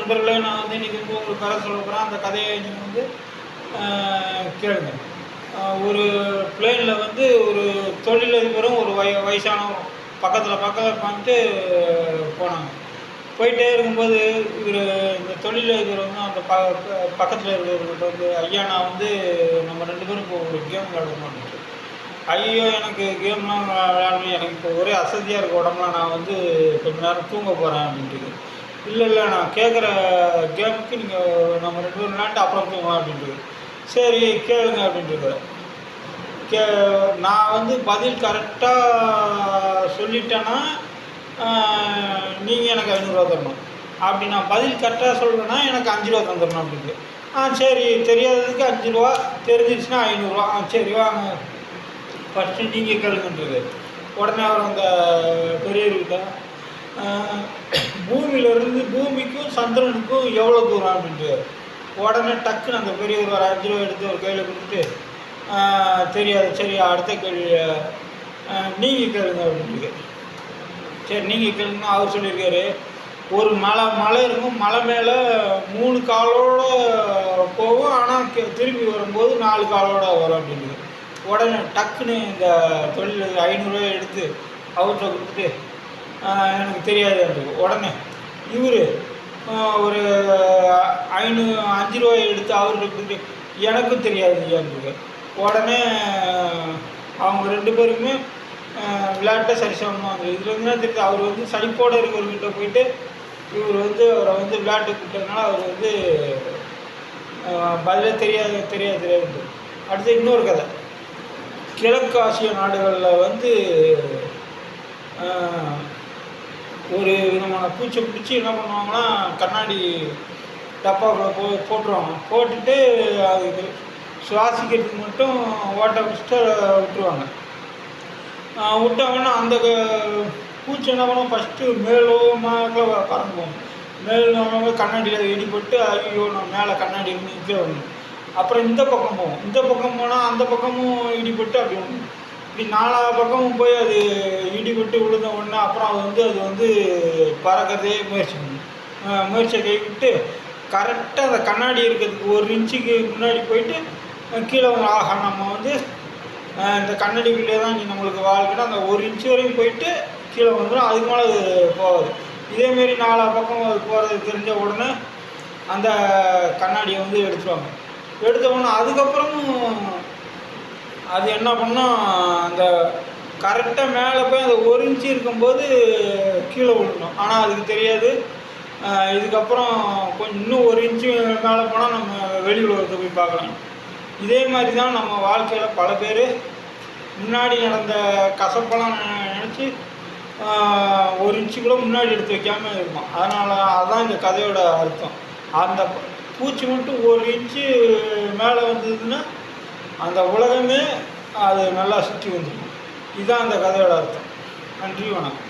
நண்பர்களே, நான் வந்து இன்றைக்கி வந்து ஒரு கதை சொல்ல போகிறேன். அந்த கதையை நீங்கள் வந்து கேளுங்க. ஒரு பிளேனில் வந்து ஒரு தொழிலதிபரும் ஒரு வயசானவரும் பக்கத்தில் பக்கத்தில் உட்காந்துட்டு போனாங்க. போயிட்டே இருக்கும்போது இவர் இந்த தொழிலதிபர் வந்து அந்த பக்கத்தில் இருக்கிறவர்கிட்ட வந்து, ஐயா நான் வந்து நம்ம 2 பேரும் இப்போ ஒரு கேம் விளையாடணும்னு. ஐயோ எனக்கு கேம்லாம் விளையாடணும், எனக்கு இப்போ ஒரே அசதியாக இருக்க உடம்புலாம், நான் வந்து கொஞ்ச நேரம் தூங்க போகிறேன் அப்படின்ட்டு. இல்லை நான் கேட்குற கேமுக்கு நீங்கள் நம்ம 2 பேரும் விளையாண்டு அப்புறம் தூங்கலாம் அப்படின்ட்டு. சரி கேளுங்க அப்படின்ட்டு. நான் வந்து பதில் கரெக்டாக சொல்லிட்டேன்னா நீங்கள் எனக்கு 500 தரணும். அப்படி நான் பதில் கரெக்டாக சொல்கிறேன்னா எனக்கு 5 தந்துடணும் அப்படின்ட்டு. சரி, தெரியாததுக்கு 5 தெரிஞ்சிடுச்சுன்னா 500. சரி வாங்க ஃபஸ்ட்டு நீங்கள் கேளுங்கன்றது. உடனே அவர் அந்த பெரியவர்கிட்ட, பூமியிலேருந்து பூமிக்கும் சந்திரனுக்கும் எவ்வளோ தூரம் அப்படின்ட்டு. உடனே டக்குன்னு அந்த பெரியவர் ஒரு 5 எடுத்து ஒரு கையில் கொடுத்துட்டு, தெரியாது, சரி அடுத்த கேள்வி நீங்கள் கேளுங்க அப்படின்ட்டு. சரி நீங்கள் கேளுங்க. அவர் சொல்லியிருக்காரு, ஒரு மலை இருக்கும், மலை மேலே 3 காலோடு போகும், ஆனால் திரும்பி வரும்போது 4 காலோடு வரும் அப்படின்ட்டு. உடனே டக்குன்னு இந்த தொழில் 500 எடுத்து அவர்கிட்ட கொடுத்துட்டு, எனக்கு தெரியாது. உடனே இவர் ஒரு 5 எடுத்து அவர்கிட்ட கொடுத்துட்டு, எனக்கும் தெரியாது ஐயான்றது. உடனே அவங்க 2 பேருக்குமே விளையாட்டை சரிசமமாக இருந்தது. இதில் வந்து தெரியுது, அவர் வந்து சளிப்போடு இருக்கிறவர்கிட்ட போயிட்டு இவர் வந்து அவரை வந்து விளையாட்டு கூப்பிட்டதுனால அவர் வந்து பதிலே தெரியாது. அடுத்து இன்னொரு கதை. கிழக்கு ஆசிய நாடுகளில் வந்து ஒரு விதமான பூச்சை பிடிச்சி என்ன பண்ணுவாங்கன்னா, கண்ணாடி டப்பாவில் போட்டுருவாங்க. போட்டுட்டு அது சுவாசிக்கிறதுக்கு மட்டும் ஓட்டை வச்சுட்டு விட்டுருவாங்க. விட்டாங்கன்னா அந்த பூச்சி என்ன பண்ணுவோம், ஃபஸ்ட்டு மேலோகமாக பறந்து போகும். மேலோகமாக கண்ணாடியில் இடிபட்டு, ஐயோ நான் மேலே கண்ணாடி இருந்து கீழே வரணும். அப்புறம் இந்த பக்கம் போகும். இந்த பக்கம் போனால் அந்த பக்கமும் இடிபட்டு அப்படி ஒன்று, இப்படி 4 பக்கமும் போய் அது இடிபட்டு விழுந்த உடனே அப்புறம் அது வந்து பறக்கிறதே முயற்சியை கைவிட்டு கரெக்டாக அந்த கண்ணாடி இருக்கிறதுக்கு 1 இன்ச்சுக்கு முன்னாடி போயிட்டு கீழே ஆகா நம்ம வந்து இந்த கண்ணாடிக்குள்ளே தான் நீ நம்மளுக்கு வாழ்க்கைன்னா அந்த 1 இன்ச்சு வரையும் போயிட்டு கீழே வந்துடும். அதுக்கு மேலே அது போகாது. இதேமாரி 4 பக்கம் அது போகிறது தெரிஞ்ச உடனே அந்த கண்ணாடியை வந்து எடுத்துருவாங்க. எடுத்த உடனே அதுக்கப்புறமும் அது என்ன பண்ணால் அந்த கரெக்டாக மேலே போய் அந்த 1 இன்ச்சு இருக்கும்போது கீழே விழுணும். ஆனால் அதுக்கு தெரியாது. இதுக்கப்புறம் கொஞ்சம் இன்னும் 1 இன்ச்சு மேலே போனால் நம்ம வெளி உலகத்தை போய் பார்க்கலாம். இதே மாதிரி தான் நம்ம வாழ்க்கையில் பல பேர் முன்னாடி நடந்த கசப்பெல்லாம் நினச்சி 1 இன்ச்சு கூட முன்னாடி எடுத்து வைக்காமல் இருக்கும். அதுதான் இந்த கதையோட அர்த்தம். அந்த பூச்சி மட்டும் 1 இன்ச்சு மேலே வந்ததுன்னா அந்த உலகமே அது நல்லா சுற்றி வந்துடும். இதுதான் அந்த கதையோட அர்த்தம். நன்றி, வணக்கம்.